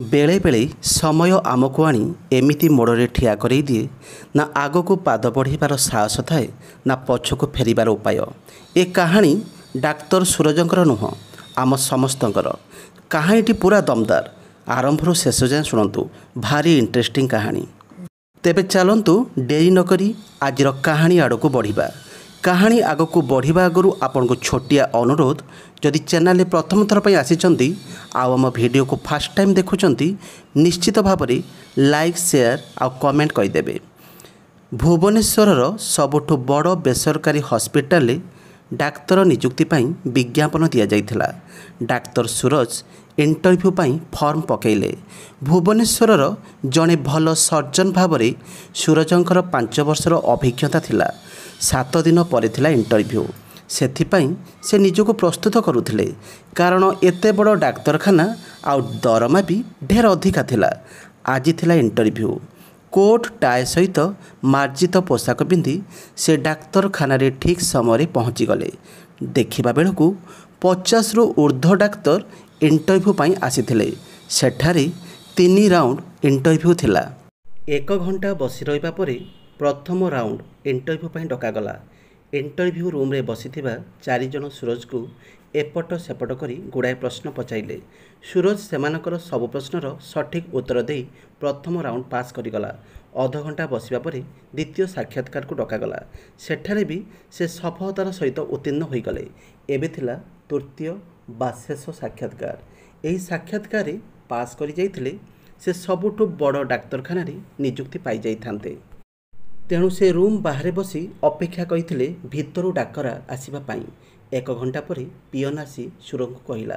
बेले बेले समय आमको आनी एमिति मोड़े ठिया करई दिए ना आग को पाद बढ़ार साहस थाए ना पछक फेरिबार उपाय। ए कहानी डाक्तर सूरजंकर नुह आम समस्तंकर। कहानीटी पूरा दमदार आरंभर शेष जाए शुणु भारी इंटरेस्टिंग कहानी। तेबे चलतु डेरी नकरी आजिर कहानी आड़क बढ़िबा। कहानी आग को बढ़िबा आगु आपन को छोटिया अनुरोध, जदि चैनल प्रथम थर पर आसी आम वीडियो को फास्ट टाइम देखुंट निश्चित भाव लाइक शेयर आ कमेंट करदेवे। भुवनेश्वर सबुठ बड़ बेसरकारी हॉस्पिटल डाक्तर नियुक्ति विज्ञापन दि जाइथिला। डाक्तर सूरज इंटरव्यू फॉर्म पकेले। भुवनेश्वर जड़े भल सर्जन भाव में सूरजंकर 5 वर्षर अभिज्ञता थिला। 7 दिन पर थिला इंटरव्यू। सेथिपाई से निजको प्रस्तुत करुथिले कारण एते बड़ डाक्तरखाना आ दरमा भी ढेर अधिका थिला। आज थिला इंटरव्यू। कोट टाए सहित मार्जित पोशाक पिंधि से डाक्तरखाना ठीक समय पहुँची गले। देखिबा बेलकु 50 रु ऊर्ध्व डाक्तर इंटरव्यू आसीथिले। सेठारे 3 राउंड इंटरव्यू थिला। 1 घंटा बसी रहिबा परे प्रथम राउंड इंटरव्यू डकागला। इंटरव्यू रूम रे बसीथिबा 4 जन सूरज को एपट सेपट करी गुड़ाए प्रश्न पचाइले। सूरज सेमानकर सब प्रश्नर सठिक उत्तर दे प्रथम राउंड पास करिगला। अध घंटा बसिबा परे द्वितीय साक्षात्कार को डकागला। सेठारे भी से सफलतार सहित उत्तीर्ण होई गले। एबे थिला तृतीय बा शेष साक्षात्कार। एही साक्षात्कार पास करि जाइथिले से सबुठु बड़ डाक्तरखाना रे नियुक्ति पाई जाइथान्ते। तेणु से रूम बाहर बसी अपेक्षा करते भितर डाकरा आसवा। 1 घंटा पर पियन आसी सूरज को कहला।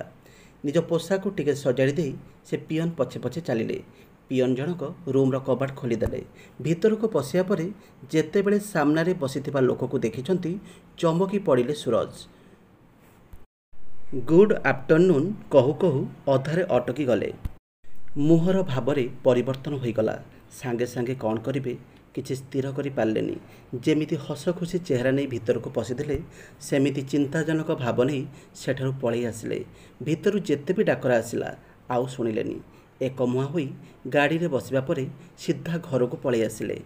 निज पोशाक टिके सजाड़ी दे से पियन पछे पछे चलिले। पियन जनक रूम्र कबाट खोलीदेले। भितर को पशिया पर जेतेबेले सामने बसीथिबा लोक को देखिछंती चमकी पड़िले सूरज। गुड आफ्टरनून कहू कहू अधारे अटकी गले। मुहर भावरे परिवर्तन होईगला। सांगे सांगे कौन करिवे किछि स्थिर करि पारलेनी। जेमिति हस खुशी चेहरा नहीं भितर को पशिदेले सेमिति चिंताजनक भाव नहीं सेठारु पळै आसिले। भितरु जेते भी डाकरा आसिला आउ शुणिलेनी। एक मुहा होई गाड़ी रे बसिबा परे सीधा घर को पळै आसिले।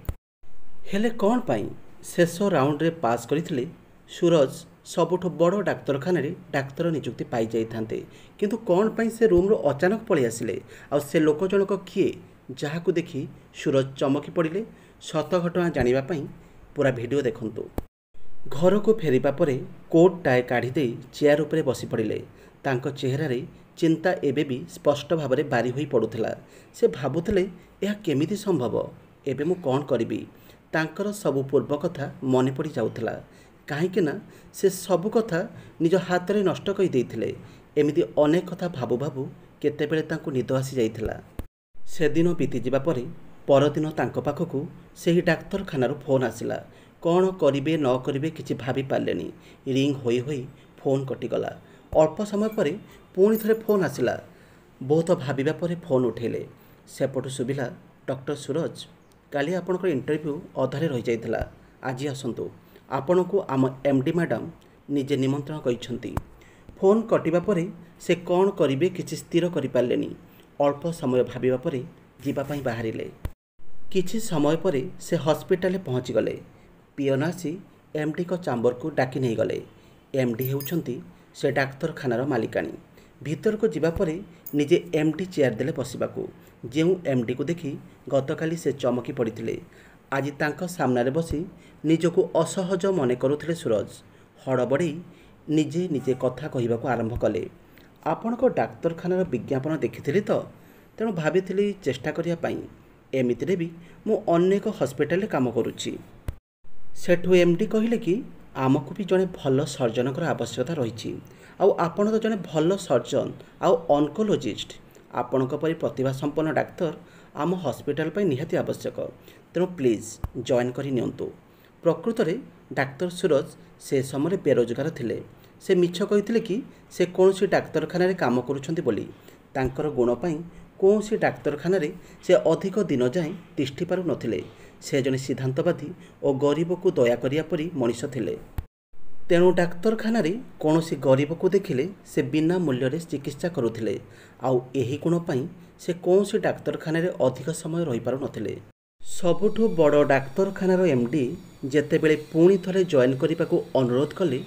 हेले कौन पाई शेष राउंड रे पास करिथिले सूरज सबुठ बड़ डाक्तरखाना रे डाक्तर नियुक्ति पाई जाइथान्ते। किंतु कौन पाई से रूम रो अचानक पळै आसिले आ से लोक जनक किए जहाकू देखी सूरज चमकी पड़िले। सत घटना जानिबा पई पूरा वीडियो देखंतु। घर को फेरिबा परे कोट टाए काढ़ी दे चेयर उपरे बसी पड़िले। तांको चेहरा रे चिंता एबे भी स्पष्ट भाव में बारी होई पड़ुथिला। से भाबुथिले यह केमिति संभव, एबे मु कौन करिबी। तांकर सबु पूर्व कथा मने पड़ी जाउथिला। काहेकि ना से सबु कथा निज हाथ रे नष्ट कई देइथिले। एमिति अनेक कथा भाबु भाबु केतेबेले तांको निद आसी जाइथिला। से दिन बीती जिबा परे परदिन तांको पाखकु सेही डाक्तरखानारू फोन आसिला। कौन करिवे न करिवे किछि भाबी पारलेनी। रिंग होई होई फोन कटिगला। अल्प समय परे पुणी थरे फोन आसिला। बहुत भाबिबा परे फोन उठेले। सेपटु सुबिला, डॉक्टर सूरज काली आपनकर इंटरव्यू अधारे रही जाइथिला। आज आसंतु, आपनकु आम एमडी मैडम निजे निमंत्रण करिसंती। फोन कटिबा परे से कौन करिवे किछि स्थिर करि पारलेनी। अल्प समय भाबिबा परे जीवा पई बाहरिले। किछि समय परे से हॉस्पिटल पहुँची गले। पियन आसी एमडी को चांबर को डाकी नहीं गले। एमडी हेउछंती से डाक्तरखानार मालिकाणी। भीतर को जीवा परे निजे एमडी चेयर देले बसिबाकू। जेउ एमडी को देखी गतकाली से चमकी पड़िथिले, आज तांको सामने बसी निजको असहज मने करुथिले सूरज। हड़बड़ी निजे निजे कथा कहिबाकू आरंभ कले। आपनको डाक्तरखानार विज्ञापन देखिथिली तो, तेणु भाविथिली चेष्टा करिया पई। एमितिरे भी मु अनेक हॉस्पिटल काम करुच्ची। सेठू एमडी कहिले कि आमको भी जड़े भल सर्जनकर आवश्यकता रही। आपण तो जड़े भल सर्जन आउ ऑन्कोलॉजिस्ट आपणक परि प्रतिभा संपन्न डाक्तर आम हॉस्पिटल पर निहाती आवश्यक। तेणु प्लीज जॉइन करि नियंतु। प्रकृत में डाक्तर सूरज से समय बेरोजगार थिले। से मिछ कहिथिले कि से कौन डाक्तरखाना रे काम करुछंती बोली। तांकर गुण पाई कौन डाक्तरखाना रे से अधिक दिन जाए तिष्ठि पारु नथिले। से जने सिद्धांतवादी और गरीब को दया करिया परी मनीष थिले। तेणु डाक्तरखाना कौनसी गरीब को देखिले से बिना मूल्य चिकित्सा करुथिले। आउ एही गुण पई से कौनसी डाक्तरखाना अधिक समय रही पारु नथिले। सबुठु बड़ डाक्तरखानार एमडी जेतेबेले पुणी थरे जॉइन करने को अनुरोध कले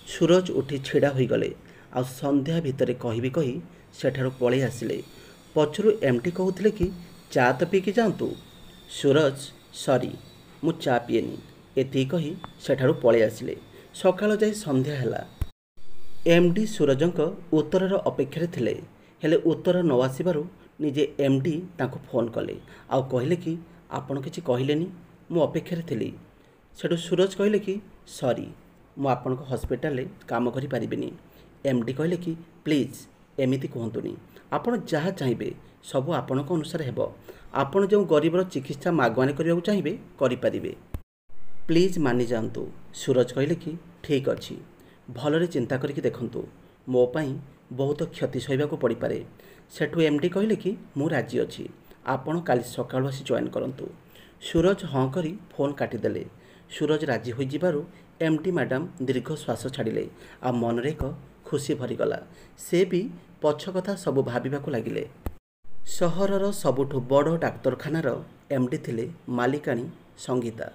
सूरज उठी छिड़ा हो गले। आ संध्या भितर कहि कही सेठारु पळेई आसिले। पछरु एमडी कहूथिले कि चा तो पीकी जातु। सूरज सॉरी मु चा पिएनी एति कही सेठारु पळेई आसिले। सकाळ जाई संध्या हैला। एमडी सूरजंक उत्तर अपेक्षा थिले हेले उत्तर न आसिबारु निजे एमडी तांको फोन कले आउ कहले कि आपण किछि कहिलेनी मु अपेक्षा थिली। सेठु सूरज कहले कि सॉरी मु आपन हॉस्पिटल रे काम करि परिबिनी। एमडी कहले कि प्लीज एमिति कहतुनी आपण जहाँ चाहिए सबू आपण अनुसार हेबो। आपण जो गरीबर चिकित्सा मागवानी करने को चाहिए करें प्लीज मानि जातु। सूरज कहले कि ठीक अच्छी भलरे चिंता करके देखंतु मो पाई बहुत क्षति सहवाक पड़ पारे। सेठू एमडी कहले कि मु राजी अच्छी आपण काली सकाळु आसी जॉइन करंतु। सूरज हाँ करी फोन काटिदेले। सूरज राजी हो जिबारु एमडी मैडम दीर्घ श्वास छाड़िले आ मनरे एक खुशी भरीगला। से भी पछ कथा सबू भाविबाक लागिले। सहरर सबुठु बड़ डाक्तरखानार एमडी थिले मालिकाणी संगीता।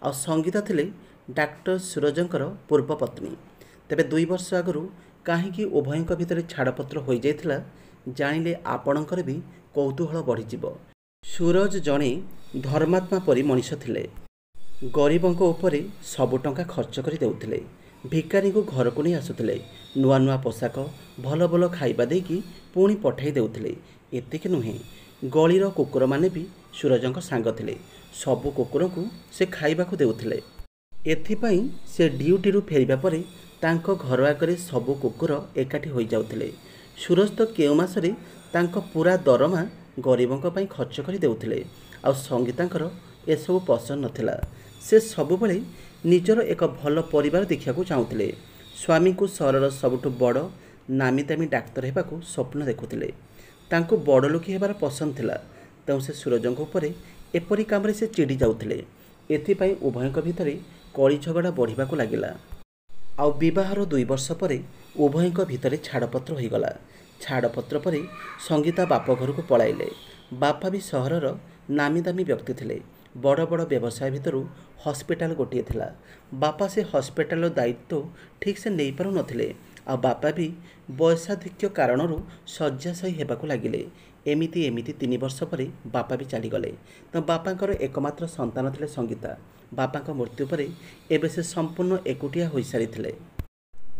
आ संगीता थिले डाक्टर सूरजंकर पूर्व पत्नी। तेबे 2 वर्ष आगु कहीं उभयंक भितर छाड़पत्र हो जाइथिला जानिले आपणकर भी कौतूहल बढ़ीजिव। सूरज जड़े धर्मात्मा परी मनीष थिले। गरीबों उपरे सबु टंका खर्च कर देउथिले। भिकारी को घर को नहीं आसुथिले। नुआ नुआ पोशाक भल भल खाइबा देकी पुणी पठाई देउथिले। एतिक नुहे गलीर कुकुर माने भी सूरजंक सांग थिले। सबु कुकुर को से खाइबा को देउथिले। एथिपाई से ड्यूटी रु फेरिबा परे तांको घर आगरे सबु कुकुर एकाठी हो जाउथिले। सूरज तो केउ मासरे तांको पूरा दरमा गरीबों पई खर्च कर देउथिले। आ संगीतांकर एसबु पसंद नथिला। से सबुबले निजर एक भल परिवार देखा चाहूले। स्वामी को सहरर सबुठु बड़ नामी दामी डाक्तर हेबाकू स्वप्न देखुथिले। तांको बड़ लोकी हेबार पसंद थिला। तेणु से सूरजंक उपरे एपरी कामरे से चिड़ी जाउथिले। एथिपाई उभयंक भितरे कଳି झगड़ा बढ़िबाकू लागिला। आउ विवाहर 2 वर्ष परे उभयंक भितरे छाड़पत्र हो गला। छाड़पत्र परे संगीता बाप घर को पलाइले। बापा भी सहरर नामी दामी व्यक्ति थिले। बड़ बड़ व्यवसाय भितरु हॉस्पिटल गोटे थिला। बापा से हॉस्पिटल दायित्व ठीक से नहीं पारु नथिले। आ बापा भी बयसाधिक्य कारणरू शय्याशायी हेबाकू लागिले। एमिति एमिति 3 वर्ष परे बापा भी चलीगले। तो बापांकर एकमात्र संतान थिले संगीता। बापांक मृत्यु परे एबे से संपूर्ण एकुटिया होई सारिथिले।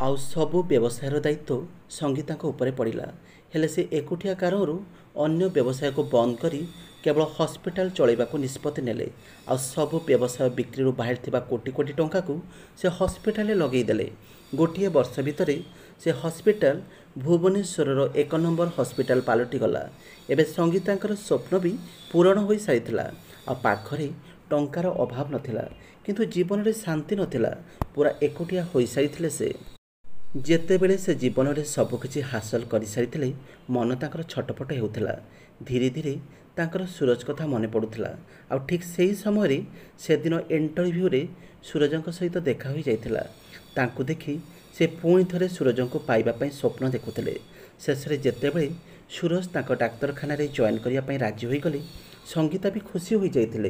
आउ सबु व्यवसायर दायित्व संगीतांक उपरे पड़िला। हेले से एकुटिया कारणरू अन्य व्यवसाय को बंद करी केवल हॉस्पिटल चलैबाकू निष्पत्ति नेले। आ सबु व्यवसाय बिक्री बाहर थिबा कोटी कोटी टंका को से हॉस्पिटल लगेई देले। गोटे वर्ष भितर से हॉस्पिटल भुवनेश्वर 1 नंबर हॉस्पिटल पलटि गला। एबे संगीतांकर स्वप्न भी पूरण हो सारिथिला। आ पाखरे टंकार अभाव नथिला किंतु जीवन में शांति नथिला। पूरा एकुटिया हो सारिथिले। से जेतेबेले से जीवन में सबकिछि हासिल कर सारिथिले मन तांकर छटपट हेउथिला। धीरे धीरे तांकर सूरज कथा मन पड़ुथिला। आ ठीक सेही समय से दिन इंटरव्यू रे सूरजंक सहित देखा हो जाइथिला। तांको देखी से पुणी थरे सूरजंक पाइबा पई स्वप्न देखुथिले। शेषरे जेतेबेले सूरज तांको डाक्तरखाना रे जॉइन करिया पई राजी होई गले संगीता भी खुशी हो जाइथिले।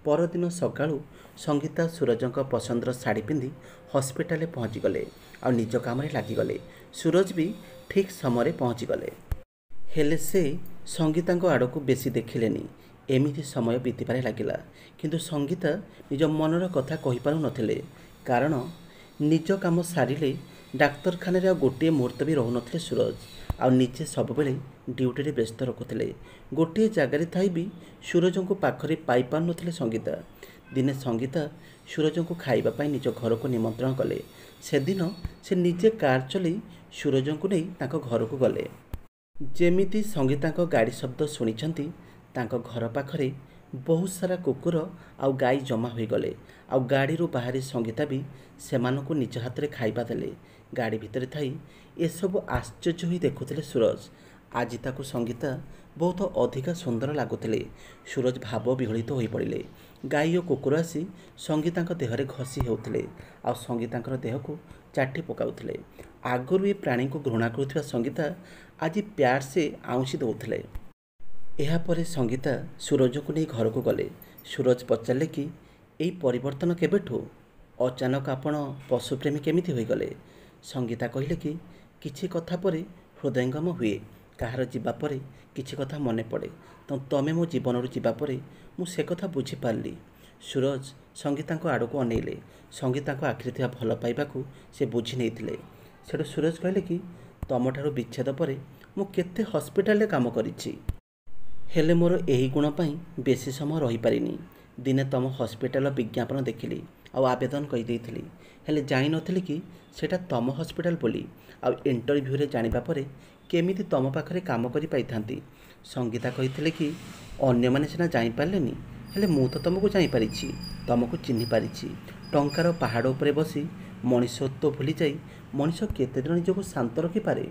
परदिन सकाळु संगीता सूरजंक पसंदर शाढ़ी पिंधि हॉस्पिटल पहुँची गले और निज काम लगिगले। सूरज भी ठीक समय पहुँची गले। हेले से संगीतांक आड़क बेसी देखिलेनी। एमिति समय बीतीबारे लागिला किंतु संगीता निज मनर कथा कहि पारु नथिले। कारण निज काम सारिले डाक्तरखाना गोटे मुहूर्त भी रहु नथिले सूरज। आ निजे सबुबेले ड्यूटी रे व्यस्त रखुथिले। गोटे जगार थाई भी सूरजंक पाखरे पाई पारु नथिले संगीता। दिने संगीता सूरजंक खाइबा पाई निज घर को निमंत्रण कले। से दिन से निजे कार चले सूरजंक नहीं तांको घर को गले। जेमिति संगीतांक गाड़ी शब्द शुणिछंती तांको घर पाखरे बहुत सारा कुकुर आउ गाई जमा हो गले। आउ गाड़ी बाहरी संगीता भी सेमानकु निज हाथ में खाइबा देले। गाड़ी भितर थाई एसबु आश्चर्य होई देखुथिले सूरज। आज ताकू संगीता बहुत अधिका सुंदर लगुथिले। सूरज भाव विहलित हो पड़े। गाई और कुकुर आसी संगीतांक देहरे घसी हेउथिले। आ संगीतांकर देह को ଚାଟି ପକାଉଥିଲେ। ଆଗରୁ ଏ ପ୍ରାଣୀକୁ ଘୃଣା କରୁଥିବା ସଙ୍ଗୀତା ଆଜି ପ୍ୟାର ସେ ଆଉଁସି ଦେଉଥିଲେ। ଏହାପରେ ସଙ୍ଗୀତା ସୁରଜକୁ ନେଇ ଘରକୁ ଗଲେ। ସୁରଜ ପଚାରିଲେ କି ଏଇ ପରିବର୍ତ୍ତନ କେବେଠୁ? ଅଚାନକ ଆପଣ ପଶୁପ୍ରେମୀ କେମିତି ହୋଇଗଲେ? ସଙ୍ଗୀତା କହିଲେ କି କିଛି କଥା ପରେ ହୃଦୟଙ୍ଗମ ହୁଏ। କାହାର ଯିବା ପରେ କିଛି କଥା ମନେ ପଡ଼େ। ତ ତମେ ମୋ ଜୀବନରୁ ଯିବା ପରେ ମୁଁ ସେ କଥା ବୁଝିପାରିଲି। ସୁରଜ ସଙ୍ଗୀତାଙ୍କ ଆଡ଼କୁ ଅନେଇଲେ। ସଙ୍ଗୀତାଙ୍କ ଆଖିରେ ଥିବା ଭଲ ପାଇବାକୁ ସେ ବୁଝି ନେଇଥିଲେ। ସେଠୁ ସୁରଜ କହିଲେ କି ତମଠାରୁ ବିଚ୍ଛେଦ ପରେ ମୁଁ କେତେ ହସ୍ପିଟାଲରେ କାମ କରିଛି, ହେଲେ ମୋର ଏହି ଗୁଣ ପାଇଁ ବେଶୀ ସମୟ ରହିପାରିନି। ଦିନେ ତମ ହସ୍ପିଟାଲର ବିଜ୍ଞାପନ ଦେଖିଲି ଆଉ ଆବେଦନ କରିଦେଇଥିଲି, ହେଲେ ଜାଣିନଥିଲି କି ସେଇଟା ତମ ହସ୍ପିଟାଲ ବୋଲି। ଆଉ ଇଣ୍ଟରଭ୍ୟୁରେ ଜାଣିବା ପରେ କେମିତି ତମ ପାଖରେ କାମ କରିପାରିଥାନ୍ତି। ସଙ୍ଗୀତା କହିଥିଲେ କି ଅନ୍ୟମାନେ ସିନା ଜାଣିପାରିଲେନି, ହେଲେ ମୁଁ ତ ତମକୁ ଜାଣିପାରିଛି, ତମକୁ ଚିହ୍ନି ପାରିଛି। ଟଙ୍କାର ପାହାଡ଼ ଉପରେ ବସି ମଣିଷତ୍ୱ ଭୁଲିଯାଇ ମଣିଷ କେତେଦିନ ନିଜକୁ ଶାନ୍ତ ରଖିପାରେ?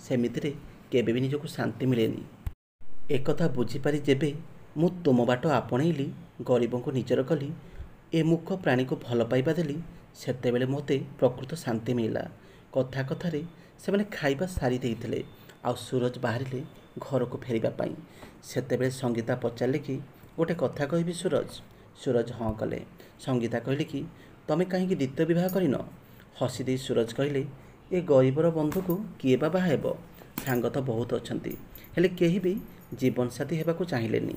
ସେମିତିରେ କେବେ ବି ନିଜକୁ ଶାନ୍ତି ମିଳେନି। ଏକଥା ବୁଝିପାରି ଯେବେ ମୁଁ ତୁମ ବାଟ ଆପଣେଇଲି, ଗରିବଙ୍କୁ ନିଜର କଲି, ଏ ମୂକ ପ୍ରାଣୀକୁ ଭଲ ପାଇବା ଦେଲି, ସେତେବେଳେ ମୋତେ ପ୍ରକୃତ ଶାନ୍ତି ମିଳିଲା। କଥା କଥାରେ ସେମାନେ ଖାଇବା ସାରି ଦେଇଥିଲେ ଆଉ ସୁରଜ ବାହାରିଲେ ଘରକୁ ଫେରିବା ପାଇଁ। ସେତେବେଳେ ସଙ୍ଗୀତା ପଚାରିଲେ କି ଗୋଟେ କଥା କହିବି ସୁରଜ? ସୁରଜ ହଁ କଲେ। ସଙ୍ଗୀତା କହିଲେ କି ତମେ କାହିଁକି ଦ୍ୱିତୀୟ ବିବାହ କରିନ? ହସି ଦେଇ ସୁରଜ କହିଲେ ଏ ଗରିବର ବନ୍ଧୁକୁ କିଏ ବା ବାହା ହେବ? ସାଙ୍ଗ ତ ବହୁତ ଅଛନ୍ତି, ହେଲେ କେହି ବି ଜୀବନସାଥୀ ହେବାକୁ ଚାହିଁଲେନି।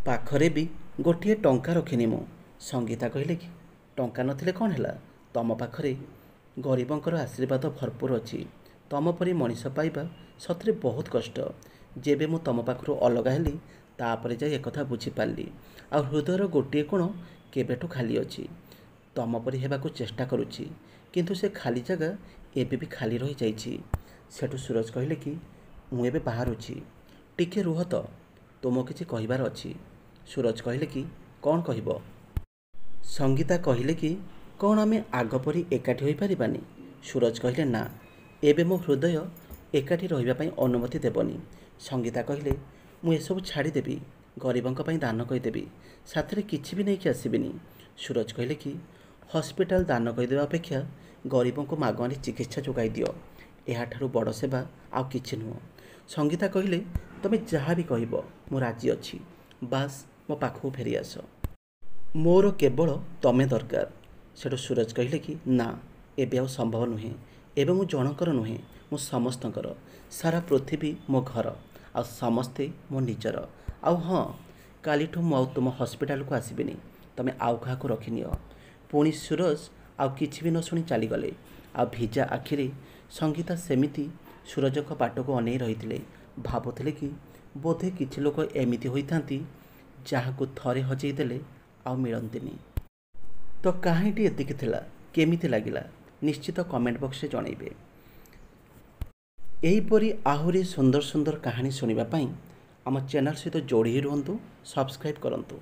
ପାଖରେ ବି ଗୋଟିଏ ଟଙ୍କା ରଖିନି ମୁଁ। ସଙ୍ଗୀତା କହିଲେ କି ଟଙ୍କା ନଥିଲେ କ'ଣ ହେଲା? ତମ ପାଖରେ ଗରିବଙ୍କର ଆଶୀର୍ବାଦ ଭରପୁର ଅଛି। ତମ ପରି ମଣିଷ ପାଇବା ସତରେ ବହୁତ କଷ୍ଟ। ଯେବେ ମୁଁ ତମ ପାଖରୁ ଅଲଗା ହେଲି, ତାପରେ ଯାଇ ଏକଥା ବୁଝିପାରିଲି। ଆଉ ହୃଦୟର ଗୋଟିଏ କୋଣ କେବେଠୁ ଖାଲି ଅଛି। ତମ ପରି ହେବାକୁ ଚେଷ୍ଟା କରୁଛି, କିନ୍ତୁ ସେ ଖାଲି ଜାଗା ଏବେ ବି ଖାଲି ରହିଯାଇଛି। ସେଠୁ ସୁରଜ କହିଲେ କି ମୁଁ ଏବେ ବାହାରୁଛି, ଟିକେ ରୁହ ତ, ତୁମକୁ କିଛି କହିବାର ଅଛି। ସୁରଜ କହିଲେ କି କ'ଣ କହିବ? ସଙ୍ଗୀତା କହିଲେ କି କ'ଣ ଆମେ ଆଗ ପରି ଏକାଠି ହୋଇପାରିବାନି? ସୁରଜ କହିଲେ ନା, ଏବେ ମୋ ହୃଦୟ ଏକାଠି ରହିବା ପାଇଁ ଅନୁମତି ଦେବନି। ସଙ୍ଗୀତା କହିଲେ ମୁଁ ଏସବୁ ଛାଡ଼ିଦେବି, ଗରିବଙ୍କ ପାଇଁ ଦାନ କରିଦେବି, ସାଥିରେ କିଛି ବି ନେଇକି ଆସିବିନି। ସୁରଜ କହିଲେ କି ହସ୍ପିଟାଲ ଦାନ କରିଦେବା ଅପେକ୍ଷା ଗରିବଙ୍କୁ ମାଗଣାରେ ଚିକିତ୍ସା ଯୋଗାଇ ଦିଅ, ଏହାଠାରୁ ବଡ଼ ସେବା ଆଉ କିଛି ନୁହଁ। ସଙ୍ଗୀତା କହିଲେ ତମେ ଯାହା ବି କହିବ ମୁଁ ରାଜି ଅଛି, ବାସ୍ ମୋ ପାଖକୁ ଫେରିଆସ, ମୋର କେବଳ ତମେ ଦରକାର। ସେଠୁ ସୁରଜ କହିଲେ କି ନା, ଏବେ ଆଉ ସମ୍ଭବ ନୁହେଁ। ଏବେ ମୁଁ ଜଣଙ୍କର ନୁହେଁ, ମୁଁ ସମସ୍ତଙ୍କର। ସାରା ପୃଥିବୀ ମୋ ଘର ଆଉ ସମସ୍ତେ ମୋ ନିଜର। ଆଉ ହଁ, କାଲିଠୁ ମୁଁ ଆଉ ତୁମ ହସ୍ପିଟାଲକୁ ଆସିବିନି, ତମେ ଆଉ କାହାକୁ ରଖିନିଅ। ପୁଣି ସୁରଜ ଆଉ କିଛି ବି ନ ଶୁଣି ଚାଲିଗଲେ। ଆଉ ଭିଜା ଆଖିରେ ସଙ୍ଗୀତା ସେମିତି ସୁରଜଙ୍କ ବାଟକୁ ଅନେଇ ରହିଥିଲେ। ଭାବୁଥିଲେ କି ବୋଧେ କିଛି ଲୋକ ଏମିତି ହୋଇଥାନ୍ତି ଯାହାକୁ ଥରେ ହଜେଇ ଦେଲେ ଆଉ ମିଳନ୍ତିନି। ତ କାହାଣୀଟି ଏତିକି ଥିଲା। କେମିତି ଲାଗିଲା ନିଶ୍ଚିତ କମେଣ୍ଟ ବକ୍ସରେ ଜଣାଇବେ। ଏହିପରି ଆହୁରି ସୁନ୍ଦର ସୁନ୍ଦର କାହାଣୀ ଶୁଣିବା ପାଇଁ ଆମ ଚ୍ୟାନେଲ ସହିତ ଯୋଡ଼ି ରୁହନ୍ତୁ, ସବସ୍କ୍ରାଇବ୍ କରନ୍ତୁ।